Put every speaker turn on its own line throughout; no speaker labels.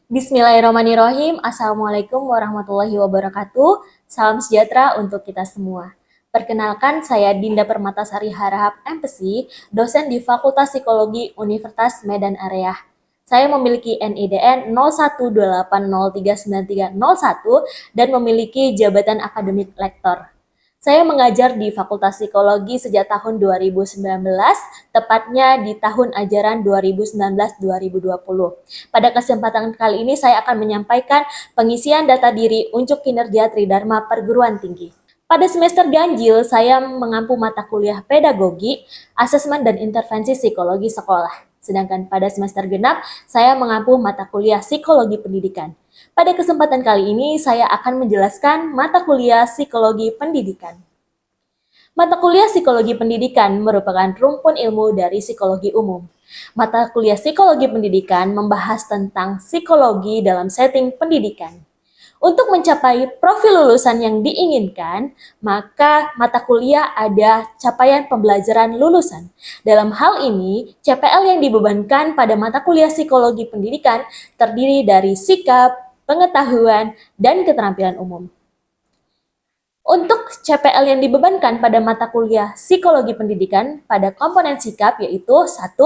Bismillahirrahmanirrahim. Assalamualaikum warahmatullahi wabarakatuh. Salam sejahtera untuk kita semua. Perkenalkan, saya Dinda Permatasari Harahap, MPSI, dosen di Fakultas Psikologi Universitas Medan Area. Saya memiliki NIDN 0128039301 dan memiliki jabatan akademik lektor. Saya mengajar di Fakultas Psikologi sejak tahun 2019, tepatnya di tahun ajaran 2019-2020. Pada kesempatan kali ini saya akan menyampaikan pengisian data diri untuk kinerja Tridharma Perguruan Tinggi. Pada semester ganjil, saya mengampu mata kuliah pedagogi, asesmen dan intervensi psikologi sekolah. Sedangkan pada semester genap, saya mengampu mata kuliah psikologi pendidikan. Pada kesempatan kali ini, saya akan menjelaskan mata kuliah psikologi pendidikan. Mata kuliah psikologi pendidikan merupakan rumpun ilmu dari psikologi umum. Mata kuliah psikologi pendidikan membahas tentang psikologi dalam setting pendidikan. Untuk mencapai profil lulusan yang diinginkan, maka mata kuliah ada capaian pembelajaran lulusan. Dalam hal ini, CPL yang dibebankan pada mata kuliah psikologi pendidikan terdiri dari sikap, pengetahuan, dan keterampilan umum. Untuk CPL yang dibebankan pada mata kuliah psikologi pendidikan pada komponen sikap yaitu 1.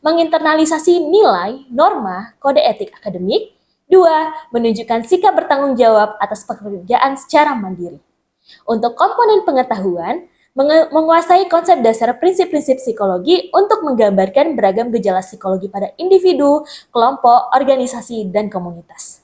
Menginternalisasi nilai, norma, kode etik akademik. 2. Menunjukkan sikap bertanggung jawab atas pekerjaan secara mandiri. Untuk komponen pengetahuan, menguasai konsep dasar prinsip-prinsip psikologi untuk menggambarkan beragam gejala psikologi pada individu, kelompok, organisasi, dan komunitas.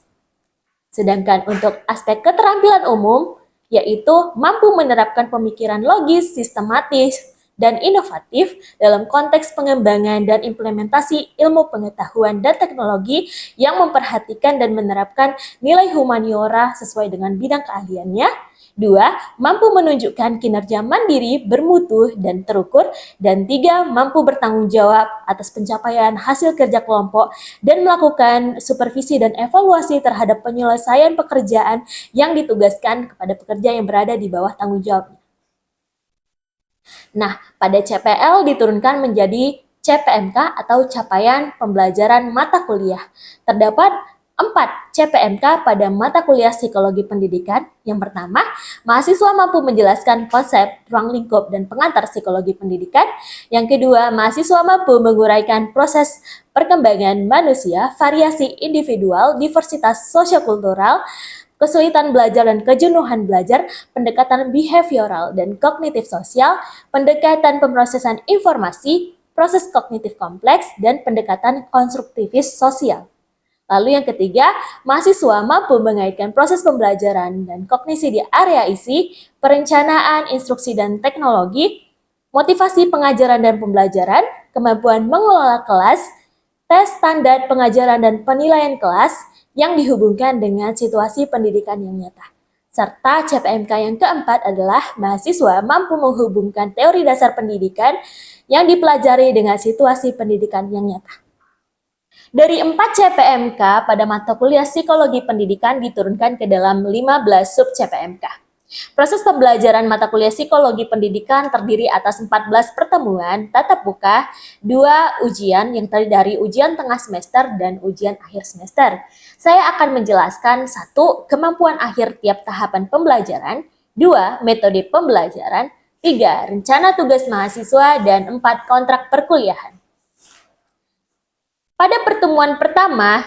Sedangkan untuk aspek keterampilan umum, yaitu mampu menerapkan pemikiran logis, sistematis, dan inovatif dalam konteks pengembangan dan implementasi ilmu pengetahuan dan teknologi yang memperhatikan dan menerapkan nilai humaniora sesuai dengan bidang keahliannya. 2. Mampu menunjukkan kinerja mandiri, bermutu, dan terukur. Dan 3. Mampu bertanggung jawab atas pencapaian hasil kerja kelompok dan melakukan supervisi dan evaluasi terhadap penyelesaian pekerjaan yang ditugaskan kepada pekerja yang berada di bawah tanggung jawabnya. Nah, pada CPL diturunkan menjadi CPMK atau capaian pembelajaran mata kuliah. Terdapat 4 CPMK pada mata kuliah psikologi pendidikan. Yang pertama, mahasiswa mampu menjelaskan konsep, ruang lingkup, dan pengantar psikologi pendidikan. Yang kedua, mahasiswa mampu menguraikan proses perkembangan manusia, variasi individual, diversitas sosiokultural, kesulitan belajar dan kejenuhan belajar, pendekatan behavioral dan kognitif sosial, pendekatan pemrosesan informasi, proses kognitif kompleks, dan pendekatan konstruktivis sosial. Lalu yang ketiga, mahasiswa mampu mengaitkan proses pembelajaran dan kognisi di area isi, perencanaan, instruksi dan teknologi, motivasi pengajaran dan pembelajaran, kemampuan mengelola kelas, tes standar pengajaran dan penilaian kelas yang dihubungkan dengan situasi pendidikan yang nyata. Serta CPMK yang keempat adalah mahasiswa mampu menghubungkan teori dasar pendidikan yang dipelajari dengan situasi pendidikan yang nyata. Dari 4 CPMK pada mata kuliah psikologi pendidikan diturunkan ke dalam 15 sub CPMK. Proses pembelajaran mata kuliah psikologi pendidikan terdiri atas 14 pertemuan tatap muka, 2 ujian yang terdiri dari ujian tengah semester dan ujian akhir semester. Saya akan menjelaskan 1. Kemampuan akhir tiap tahapan pembelajaran, 2. Metode pembelajaran, 3. Rencana tugas mahasiswa, dan 4. Kontrak perkuliahan. Pada pertemuan pertama,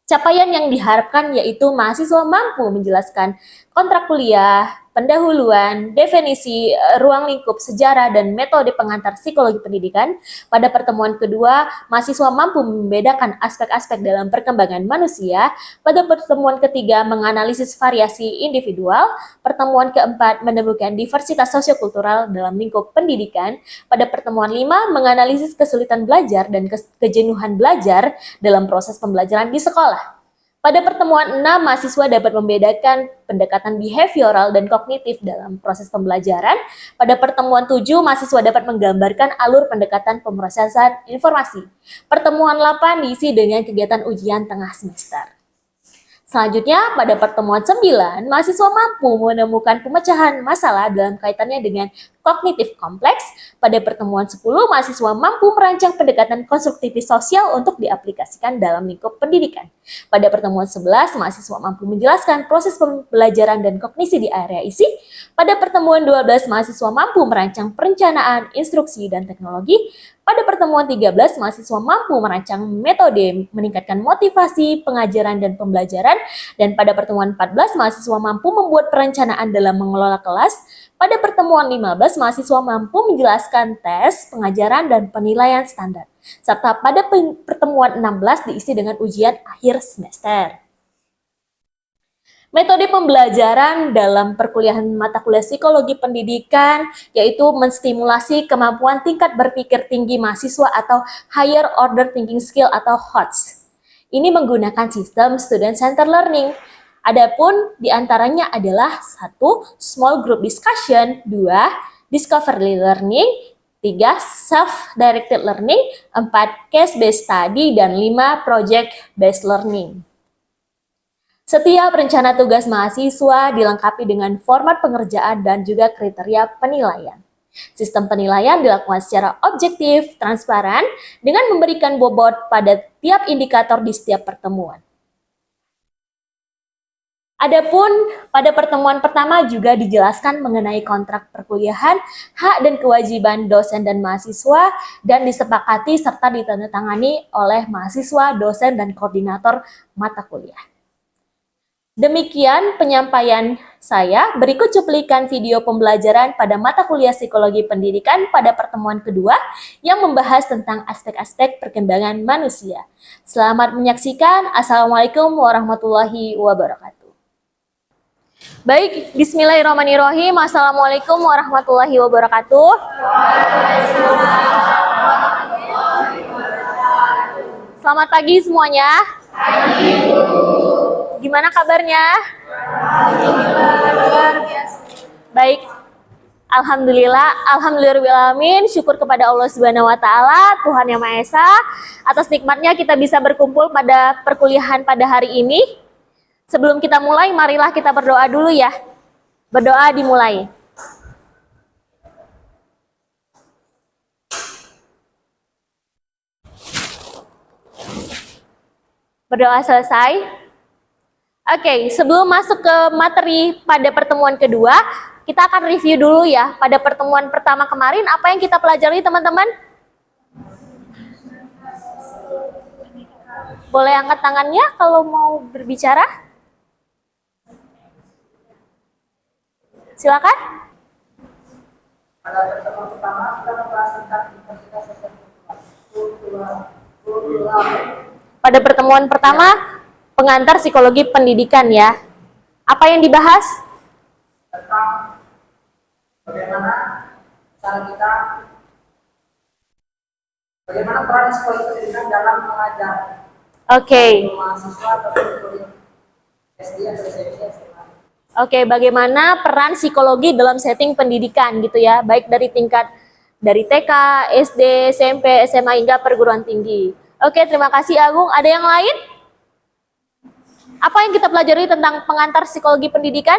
capaian yang diharapkan yaitu mahasiswa mampu menjelaskan kontrak kuliah, pendahuluan, definisi ruang lingkup, sejarah, dan metode pengantar psikologi pendidikan. Pada pertemuan kedua, mahasiswa mampu membedakan aspek-aspek dalam perkembangan manusia. Pada pertemuan ketiga, menganalisis variasi individual. Pertemuan keempat, menemukan diversitas sosiokultural dalam lingkup pendidikan. Pada pertemuan 5, menganalisis kesulitan belajar dan kejenuhan belajar dalam proses pembelajaran di sekolah. Pada pertemuan 6, mahasiswa dapat membedakan pendekatan behavioral dan kognitif dalam proses pembelajaran. Pada pertemuan 7, mahasiswa dapat menggambarkan alur pendekatan pemrosesan informasi. Pertemuan 8 diisi dengan kegiatan ujian tengah semester. Selanjutnya, pada pertemuan 9, mahasiswa mampu menemukan pemecahan masalah dalam kaitannya dengan kognitif kompleks. Pada pertemuan 10, mahasiswa mampu merancang pendekatan konstruktivis sosial untuk diaplikasikan dalam lingkup pendidikan. Pada pertemuan 11, mahasiswa mampu menjelaskan proses pembelajaran dan kognisi di area isi. Pada pertemuan 12, mahasiswa mampu merancang perencanaan, instruksi, dan teknologi. Pada pertemuan 13, mahasiswa mampu merancang metode meningkatkan motivasi, pengajaran, dan pembelajaran. Dan pada pertemuan 14, mahasiswa mampu membuat perencanaan dalam mengelola kelas. Pada pertemuan 15, mahasiswa mampu menjelaskan tes, pengajaran, dan penilaian standar. Serta pada pertemuan 16 diisi dengan ujian akhir semester. Metode pembelajaran dalam perkuliahan mata kuliah psikologi pendidikan yaitu menstimulasi kemampuan tingkat berpikir tinggi mahasiswa atau higher order thinking skill atau HOTS. Ini menggunakan sistem student centered learning. Adapun diantaranya adalah 1. Small group discussion, 2. Discovery learning, 3. Self-directed learning, 4. Case-based study, dan 5. Project-based learning. Setiap rencana tugas mahasiswa dilengkapi dengan format pengerjaan dan juga kriteria penilaian. Sistem penilaian dilakukan secara objektif, transparan, dengan memberikan bobot pada tiap indikator di setiap pertemuan. Adapun pada pertemuan pertama juga dijelaskan mengenai kontrak perkuliahan, hak dan kewajiban dosen dan mahasiswa, dan disepakati serta ditandatangani oleh mahasiswa, dosen, dan koordinator mata kuliah. Demikian penyampaian saya. Berikut cuplikan video pembelajaran pada mata kuliah psikologi pendidikan pada pertemuan kedua yang membahas tentang aspek-aspek perkembangan manusia. Selamat menyaksikan. Assalamualaikum warahmatullahi wabarakatuh. Baik, bismillahirrahmanirrahim. Assalamualaikum warahmatullahi wabarakatuh. Selamat pagi semuanya. Gimana kabarnya? Baik. Alhamdulillahirrahmanirrahim. Syukur kepada Allah Subhanahu wa taala, Tuhan Yang Maha Esa, atas nikmatnya kita bisa berkumpul pada perkuliahan pada hari ini. Sebelum kita mulai, marilah kita berdoa dulu ya. Berdoa dimulai. Berdoa selesai. Oke, sebelum masuk ke materi pada pertemuan kedua, kita akan review dulu ya. Pada pertemuan pertama kemarin, apa yang kita pelajari teman-teman? Boleh angkat tangannya kalau mau berbicara? Silakan.
Pada pertemuan pertama, kita membahas tentang intensitas sosial kultural.
Pada pertemuan pertama, pengantar psikologi pendidikan ya. Apa yang dibahas?
Tentang bagaimana cara kita, bagaimana peran psikologi pendidikan dalam mengajar.
Oke.
Mahasiswa atau murid SD atau SMP.
Oke, bagaimana peran psikologi dalam setting pendidikan gitu ya, baik dari tingkat dari TK, SD, SMP, SMA hingga perguruan tinggi. Oke, terima kasih Agung. Ada yang lain? Apa yang kita pelajari tentang pengantar psikologi pendidikan?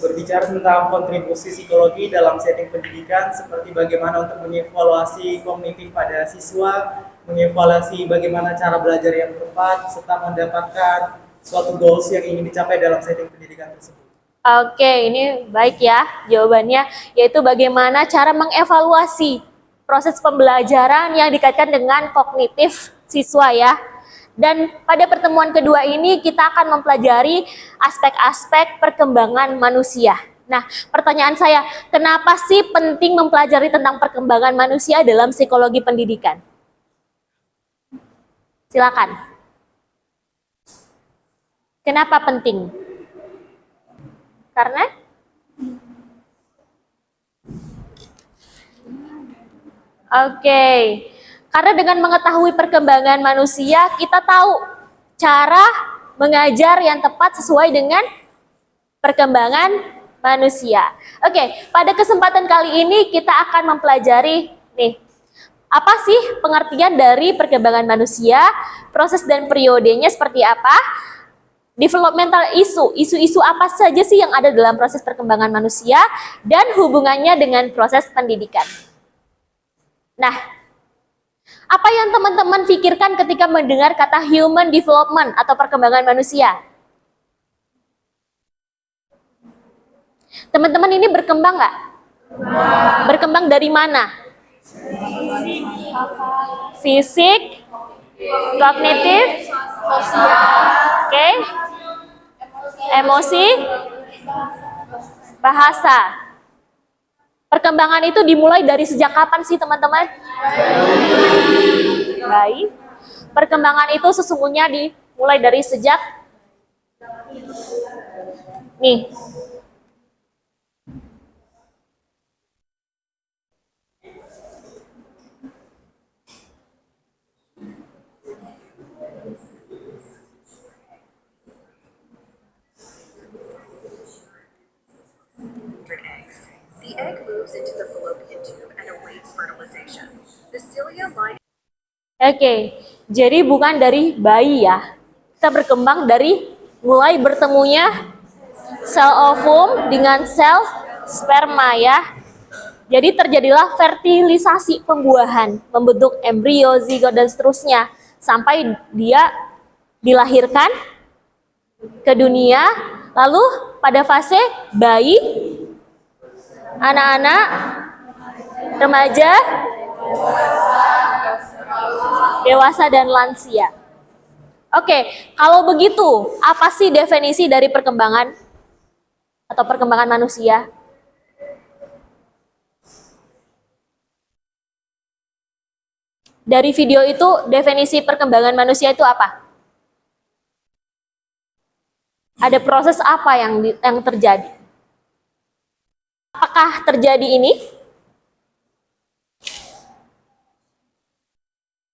Berbicara tentang kontribusi psikologi dalam setting pendidikan, seperti bagaimana untuk mengevaluasi kognitif pada siswa, mengevaluasi bagaimana cara belajar yang tepat, serta mendapatkan suatu goals yang ingin dicapai dalam setting pendidikan tersebut.
Oke, ini baik ya jawabannya, yaitu bagaimana cara mengevaluasi proses pembelajaran yang dikaitkan dengan kognitif siswa ya. Dan pada pertemuan kedua ini kita akan mempelajari aspek-aspek perkembangan manusia. Nah, pertanyaan saya, kenapa sih penting mempelajari tentang perkembangan manusia dalam psikologi pendidikan? Silakan. Kenapa penting? Karena? Oke. Karena dengan mengetahui perkembangan manusia, kita tahu cara mengajar yang tepat sesuai dengan perkembangan manusia. Oke, pada kesempatan kali ini kita akan mempelajari nih, apa sih pengertian dari perkembangan manusia, proses dan periodenya seperti apa, Developmental isu apa saja sih yang ada dalam proses perkembangan manusia dan hubungannya dengan proses pendidikan. Nah, apa yang teman-teman pikirkan ketika mendengar kata human development atau perkembangan manusia? Teman-teman ini berkembang nggak? Berkembang dari mana? Fisik, kognitif, oke, emosi, bahasa. Perkembangan itu dimulai dari sejak kapan sih teman-teman? Baik. Perkembangan itu sesungguhnya dimulai dari sejak nih.
Eggs. The egg moves into the fallopian tube and awaits fertilization. The cilia line.
Oke, jadi bukan dari bayi ya. Kita berkembang dari mulai bertemunya sel ovum dengan sel sperma ya. Jadi terjadilah fertilisasi pembuahan, membentuk embrio, zigot dan seterusnya sampai dia dilahirkan ke dunia. Lalu pada fase bayi, anak-anak, remaja, dewasa dan lansia. Oke, kalau begitu, apa sih definisi dari perkembangan atau perkembangan manusia? Dari video itu, definisi perkembangan manusia itu apa? Ada proses apa yang terjadi? Apakah terjadi ini?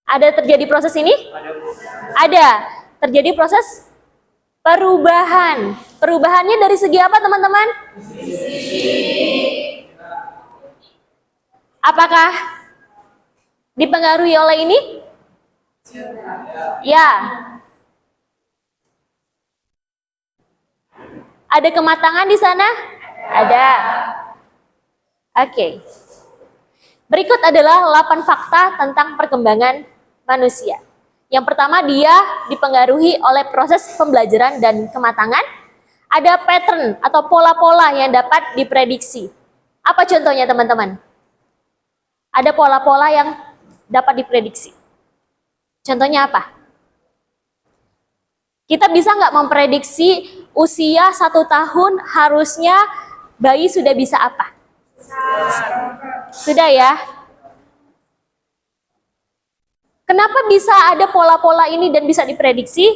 Ada terjadi proses ini? Ada. Terjadi proses perubahan. Perubahannya dari segi apa, teman-teman? Apakah dipengaruhi oleh ini? Ya. Ada kematangan di sana? Ada. Oke. Berikut adalah 8 fakta tentang perkembangan manusia. Yang pertama, dia dipengaruhi oleh proses pembelajaran dan kematangan. Ada pattern atau pola-pola yang dapat diprediksi. Apa contohnya, teman-teman? Ada pola-pola yang dapat diprediksi. Contohnya apa? Kita bisa nggak memprediksi usia 1 tahun harusnya bayi sudah bisa apa? Sudah ya? Kenapa bisa ada pola-pola ini dan bisa diprediksi?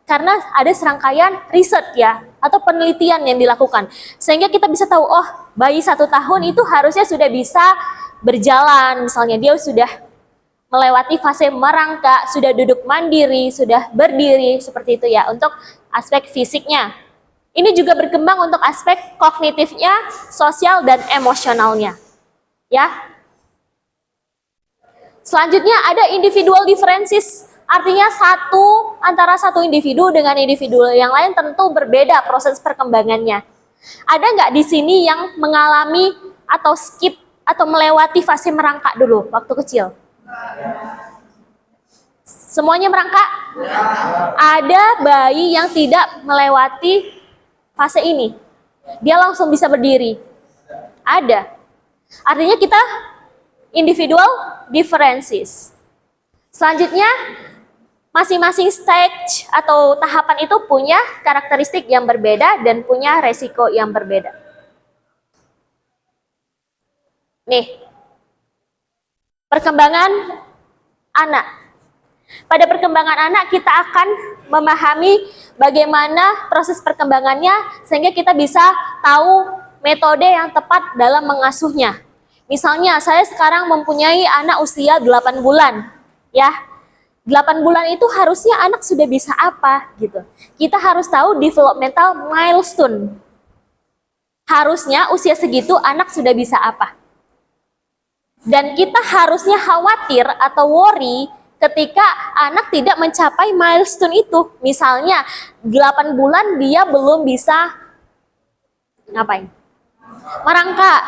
Karena ada serangkaian riset ya, atau penelitian yang dilakukan. Sehingga kita bisa tahu, oh bayi 1 tahun itu harusnya sudah bisa berjalan, misalnya dia sudah melewati fase merangkak, sudah duduk mandiri, sudah berdiri, seperti itu ya, untuk aspek fisiknya. Ini juga berkembang untuk aspek kognitifnya, sosial, dan emosionalnya. Ya. Selanjutnya ada individual differences, artinya antara satu individu dengan individu yang lain tentu berbeda proses perkembangannya. Ada nggak di sini yang mengalami atau skip atau melewati fase merangkak dulu waktu kecil? Semuanya merangkak? Ada bayi yang tidak melewati fase ini. Dia langsung bisa berdiri. Ada. Artinya kita individual differences. Selanjutnya, masing-masing stage atau tahapan itu punya karakteristik yang berbeda dan punya resiko yang berbeda. Nih, perkembangan anak. Pada perkembangan anak kita akan memahami bagaimana proses perkembangannya sehingga kita bisa tahu metode yang tepat dalam mengasuhnya. Misalnya saya sekarang mempunyai anak usia 8 bulan. Ya, 8 bulan itu harusnya anak sudah bisa apa gitu. Kita harus tahu developmental milestone. Harusnya usia segitu anak sudah bisa apa. Dan kita harusnya khawatir atau worry ketika anak tidak mencapai milestone itu. Misalnya 8 bulan dia belum bisa ngapain? Merangkak.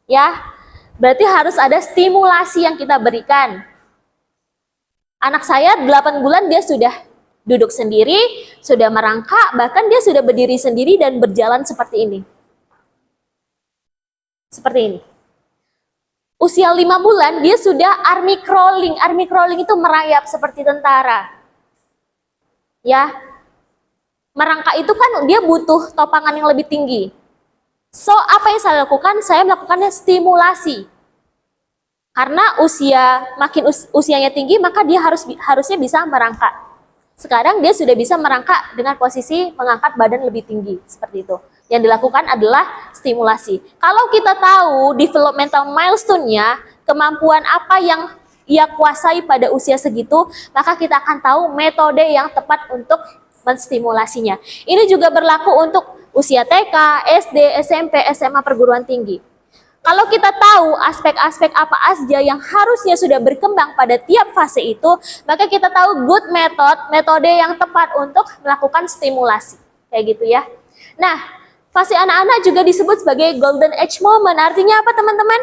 Ya, berarti harus ada stimulasi yang kita berikan. Anak saya 8 bulan dia sudah duduk sendiri, sudah merangkak, bahkan dia sudah berdiri sendiri dan berjalan seperti ini. Seperti ini. Usia 5 bulan dia sudah army crawling. Army crawling itu merayap seperti tentara. Ya. Merangkak itu kan dia butuh topangan yang lebih tinggi. So, apa yang saya lakukan? Saya melakukannya stimulasi. Karena usianya tinggi, maka dia harusnya bisa merangkak. Sekarang dia sudah bisa merangkak dengan posisi mengangkat badan lebih tinggi, seperti itu. Yang dilakukan adalah stimulasi. Kalau kita tahu developmental milestone-nya, kemampuan apa yang ia kuasai pada usia segitu, maka kita akan tahu metode yang tepat untuk menstimulasinya. Ini juga berlaku untuk usia TK, SD, SMP, SMA, perguruan tinggi. Kalau kita tahu aspek-aspek apa aja yang harusnya sudah berkembang pada tiap fase itu, maka kita tahu good metode yang tepat untuk melakukan stimulasi. Kayak gitu ya. Nah, fase anak-anak juga disebut sebagai golden age moment. Artinya apa, teman-teman?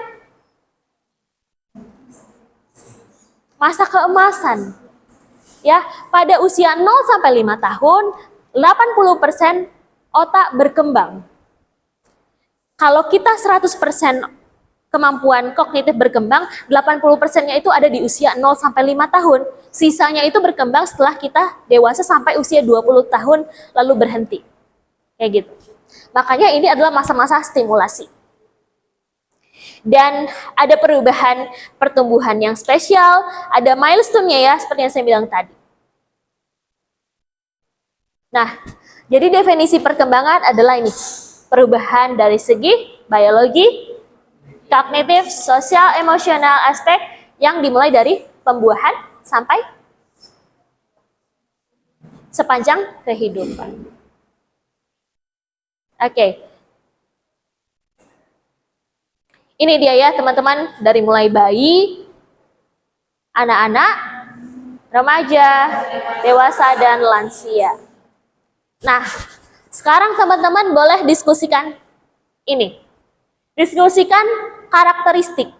Masa keemasan. Ya, pada usia 0 sampai 5 tahun, 80% otak berkembang. Kalau kita 100% kemampuan kognitif berkembang, 80%-nya itu ada di usia 0 sampai 5 tahun. Sisanya itu berkembang setelah kita dewasa sampai usia 20 tahun lalu berhenti. Kayak gitu. Makanya ini adalah masa-masa stimulasi. Dan ada perubahan pertumbuhan yang spesial, ada milestone-nya ya, seperti yang saya bilang tadi. Nah, jadi definisi perkembangan adalah ini. Perubahan dari segi biologi, kognitif, sosial, emosional, aspek yang dimulai dari pembuahan sampai sepanjang kehidupan. Oke. Ini dia ya teman-teman, dari mulai bayi, anak-anak, remaja, dewasa, dan lansia. Nah, sekarang teman-teman boleh diskusikan ini. Diskusikan karakteristik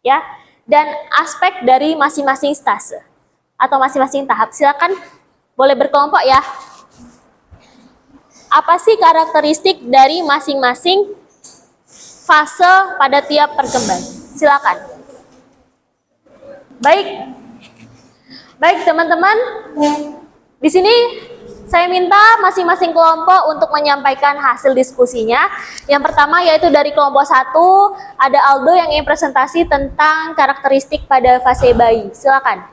ya dan aspek dari masing-masing stase atau masing-masing tahap. Silakan boleh berkelompok ya. Apa sih karakteristik dari masing-masing fase pada tiap perkembangan? Silakan. Baik teman-teman. Di sini saya minta masing-masing kelompok untuk menyampaikan hasil diskusinya. Yang pertama yaitu dari kelompok 1, ada Aldo yang ingin presentasi tentang karakteristik pada fase bayi. Silakan.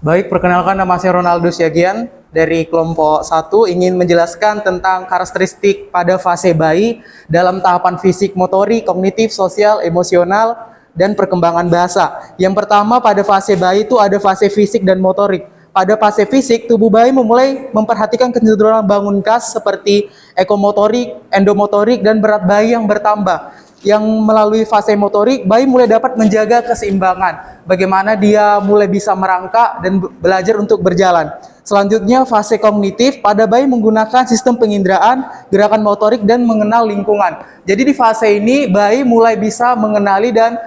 Baik, perkenalkan nama saya Ronaldo Siagian dari kelompok 1 ingin menjelaskan tentang karakteristik pada fase bayi dalam tahapan fisik, motorik, kognitif, sosial, emosional, dan perkembangan bahasa. Yang pertama pada fase bayi itu ada fase fisik dan motorik. Pada fase fisik, tubuh bayi memulai memperhatikan kecenderungan bangun khas seperti ekomotorik, endomotorik, dan berat bayi yang bertambah. Yang melalui fase motorik, bayi mulai dapat menjaga keseimbangan. Bagaimana dia mulai bisa merangkak dan belajar untuk berjalan. Selanjutnya, fase kognitif, pada bayi menggunakan sistem penginderaan, gerakan motorik, dan mengenal lingkungan. Jadi di fase ini, bayi mulai bisa mengenali dan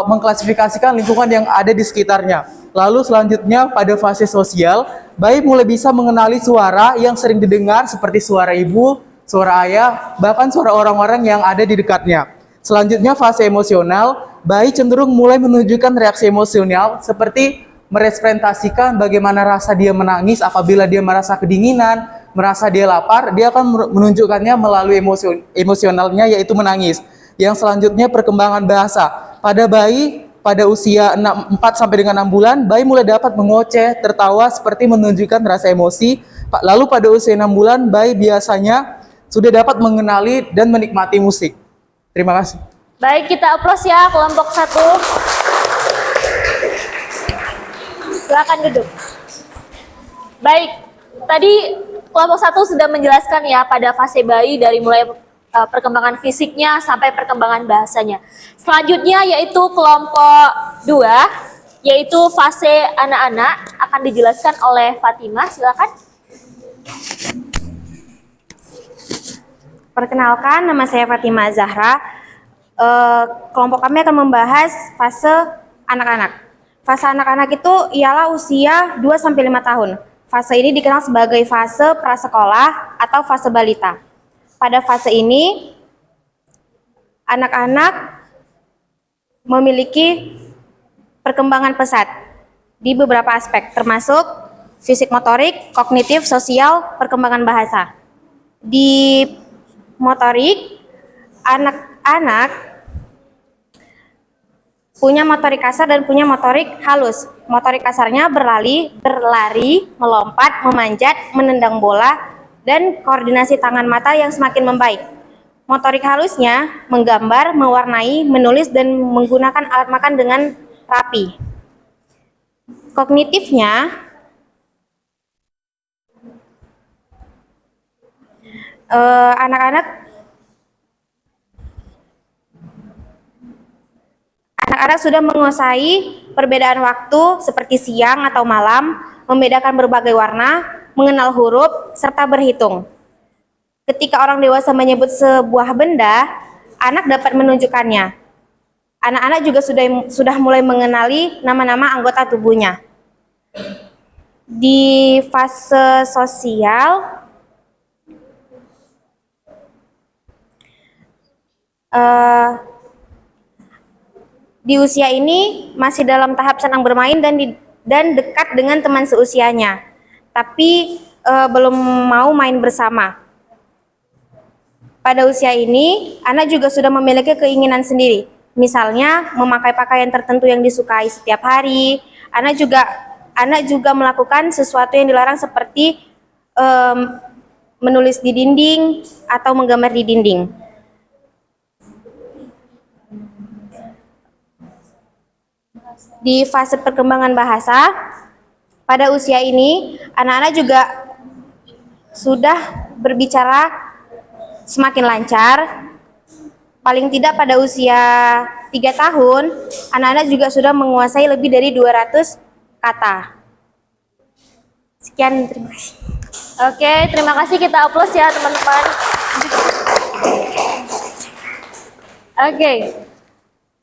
mengklasifikasikan lingkungan yang ada di sekitarnya. Lalu selanjutnya pada fase sosial, bayi mulai bisa mengenali suara yang sering didengar seperti suara ibu, suara ayah, bahkan suara orang-orang yang ada di dekatnya. Selanjutnya fase emosional, bayi cenderung mulai menunjukkan reaksi emosional seperti merepresentasikan bagaimana rasa dia menangis apabila dia merasa kedinginan, merasa dia lapar, dia akan menunjukkannya melalui emosionalnya yaitu menangis. Yang selanjutnya perkembangan bahasa. Pada bayi pada usia 4 sampai dengan 6 bulan, bayi mulai dapat mengoceh, tertawa seperti menunjukkan rasa emosi. Lalu pada usia 6 bulan, bayi biasanya sudah dapat mengenali dan menikmati musik. Terima kasih.
Baik, kita aplaus ya kelompok 1. Silakan duduk. Baik, tadi kelompok 1 sudah menjelaskan ya pada fase bayi dari mulai perkembangan fisiknya sampai perkembangan bahasanya. Selanjutnya yaitu kelompok 2 yaitu fase anak-anak, akan dijelaskan oleh Fatimah. Silakan.
Perkenalkan, nama saya Fatimah Zahra. Kelompok kami akan membahas fase anak-anak. Fase anak-anak itu ialah usia 2-5 tahun. Fase ini dikenal sebagai fase prasekolah atau fase balita. Pada fase ini, anak-anak memiliki perkembangan pesat di beberapa aspek, termasuk fisik motorik, kognitif, sosial, perkembangan bahasa. Di motorik, anak-anak punya motorik kasar dan punya motorik halus. Motorik kasarnya berlari, melompat, memanjat, menendang bola, dan koordinasi tangan mata yang semakin membaik. Motorik halusnya menggambar, mewarnai, menulis, dan menggunakan alat makan dengan rapi. Kognitifnya anak-anak sudah menguasai perbedaan waktu seperti siang atau malam, membedakan berbagai warna, mengenal huruf, serta berhitung. Ketika orang dewasa menyebut sebuah benda, anak dapat menunjukkannya. Anak-anak juga sudah mulai mengenali nama-nama anggota tubuhnya. Di fase sosial, di usia ini masih dalam tahap senang bermain dan dekat dengan teman seusianya, tapi belum mau main bersama. Pada usia ini, anak juga sudah memiliki keinginan sendiri. Misalnya, memakai pakaian tertentu yang disukai setiap hari. Anak juga melakukan sesuatu yang dilarang seperti menulis di dinding atau menggambar di dinding. Di fase perkembangan bahasa, pada usia ini, anak-anak juga sudah berbicara semakin lancar. Paling tidak pada usia 3 tahun, anak-anak juga sudah menguasai lebih dari 200 kata. Sekian, terima kasih.
Oke, terima kasih, kita aplaus ya teman-teman.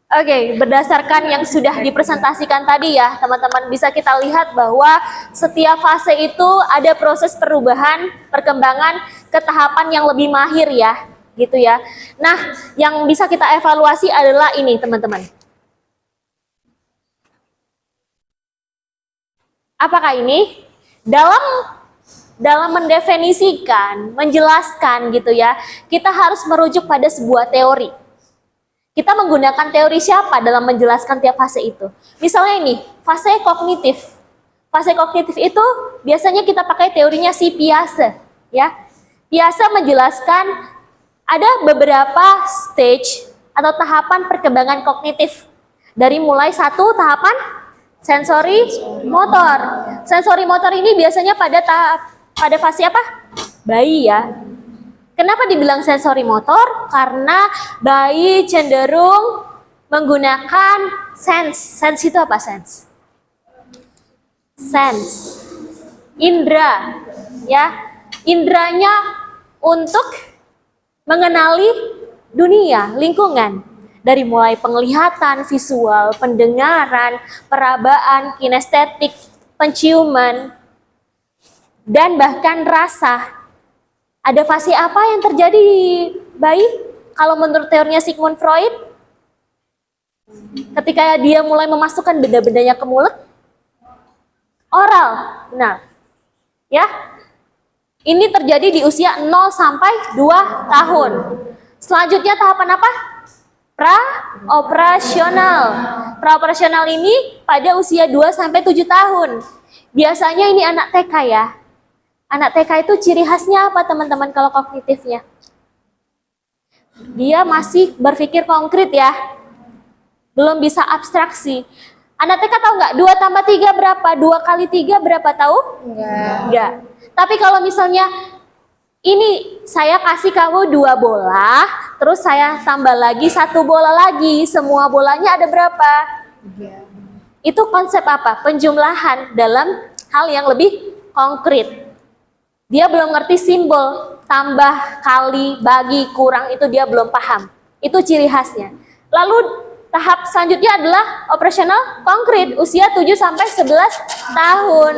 Oke, berdasarkan yang sudah dipresentasikan tadi ya, teman-teman, bisa kita lihat bahwa setiap fase itu ada proses perubahan, perkembangan ke tahapan yang lebih mahir ya, gitu ya. Nah, yang bisa kita evaluasi adalah ini, teman-teman. Apakah ini? Dalam mendefinisikan, menjelaskan gitu ya, kita harus merujuk pada sebuah teori. Kita menggunakan teori siapa dalam menjelaskan tiap fase itu? Misalnya ini, fase kognitif. Fase kognitif itu biasanya kita pakai teorinya si Piaget, ya. Piaget menjelaskan ada beberapa stage atau tahapan perkembangan kognitif. Dari mulai satu tahapan sensori motor. Sensori motor ini biasanya pada fase apa? Bayi ya. Kenapa dibilang sensori motor? Karena bayi cenderung menggunakan sense. Sense itu apa sense? Sense. Indra, ya. Indranya untuk mengenali dunia, lingkungan. Dari mulai penglihatan, visual, pendengaran, perabaan, kinestetik, penciuman, dan bahkan rasa. Ada fase apa yang terjadi di bayi? Kalau menurut teorinya Sigmund Freud, ketika dia mulai memasukkan benda-bendanya ke mulut, oral. Benar. Ya. Ini terjadi di usia 0 sampai 2 tahun. Selanjutnya tahapan apa? Praoperasional. Praoperasional ini pada usia 2 sampai 7 tahun. Biasanya ini anak TK ya. Anak TK itu ciri khasnya apa teman-teman kalau kognitifnya? Dia masih berpikir konkret ya. Belum bisa abstraksi. Anak TK tahu nggak? 2 tambah 3 berapa? 2 kali 3 berapa tahu? Enggak. Tapi kalau misalnya ini saya kasih kamu 2 bola, terus saya tambah lagi 1 bola lagi. Semua bolanya ada berapa? Itu konsep apa? Penjumlahan dalam hal yang lebih konkret. Dia belum ngerti simbol, tambah, kali, bagi, kurang, itu dia belum paham. Itu ciri khasnya. Lalu tahap selanjutnya adalah operasional konkret, usia 7 sampai 11 tahun.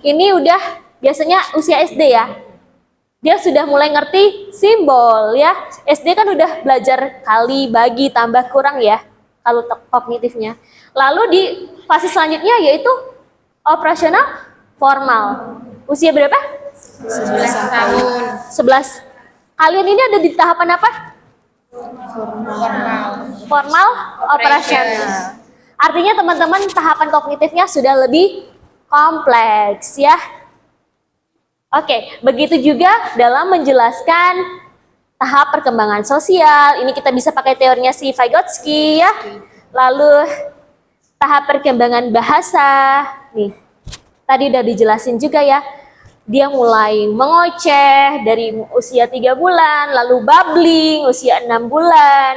Ini udah biasanya usia SD ya. Dia sudah mulai ngerti simbol ya. SD kan udah belajar kali, bagi, tambah, kurang ya, kalau kognitifnya. Lalu di fase selanjutnya yaitu operasional formal. Usia berapa?
11 tahun.
11. Kalian ini ada di tahapan apa? Formal operasional. Artinya teman-teman tahapan kognitifnya sudah lebih kompleks ya. Oke, begitu juga dalam menjelaskan tahap perkembangan sosial. Ini kita bisa pakai teorinya si Vygotsky ya. Lalu tahap perkembangan bahasa. Nih, tadi udah dijelasin juga ya. Dia mulai mengoceh dari usia 3 bulan, lalu babbling usia 6 bulan.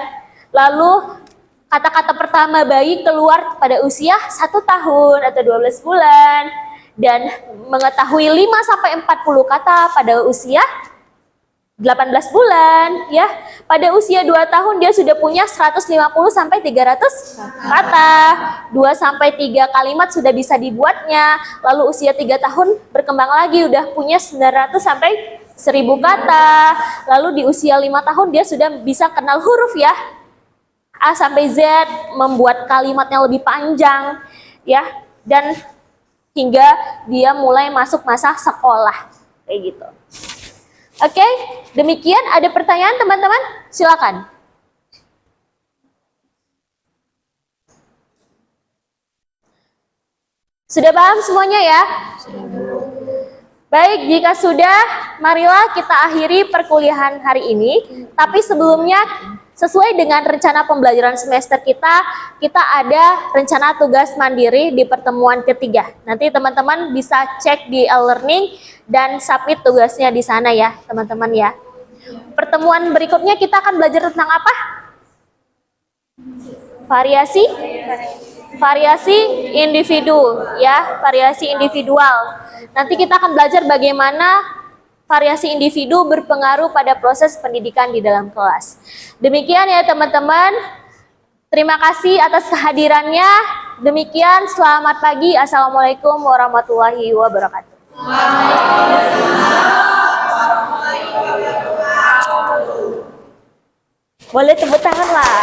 Lalu kata-kata pertama bayi keluar pada usia 1 tahun atau 12 bulan. Dan mengetahui 5 sampai 40 kata pada usia 18 bulan ya. Pada usia 2 tahun dia sudah punya 150 sampai 300 kata. 2 sampai 3 kalimat sudah bisa dibuatnya. Lalu usia 3 tahun berkembang lagi udah punya 900 sampai 1000 kata. Lalu di usia 5 tahun dia sudah bisa kenal huruf ya. A sampai Z, membuat kalimatnya lebih panjang ya. Dan hingga dia mulai masuk masa sekolah kayak gitu. Oke, demikian. Ada pertanyaan teman-teman? Silakan. Sudah paham semuanya ya? Baik, jika sudah, marilah kita akhiri perkuliahan hari ini. Tapi sebelumnya, sesuai dengan rencana pembelajaran semester kita ada rencana tugas mandiri di pertemuan ketiga. Nanti teman-teman bisa cek di e-learning dan submit tugasnya di sana ya, teman-teman ya. Pertemuan berikutnya kita akan belajar tentang apa? Variasi individu ya, variasi individual. Nanti kita akan belajar bagaimana variasi individu berpengaruh pada proses pendidikan di dalam kelas. Demikian ya teman-teman. Terima kasih atas kehadirannya. Demikian, selamat pagi. Assalamualaikum warahmatullahi wabarakatuh. Boleh tepuk tangan lah.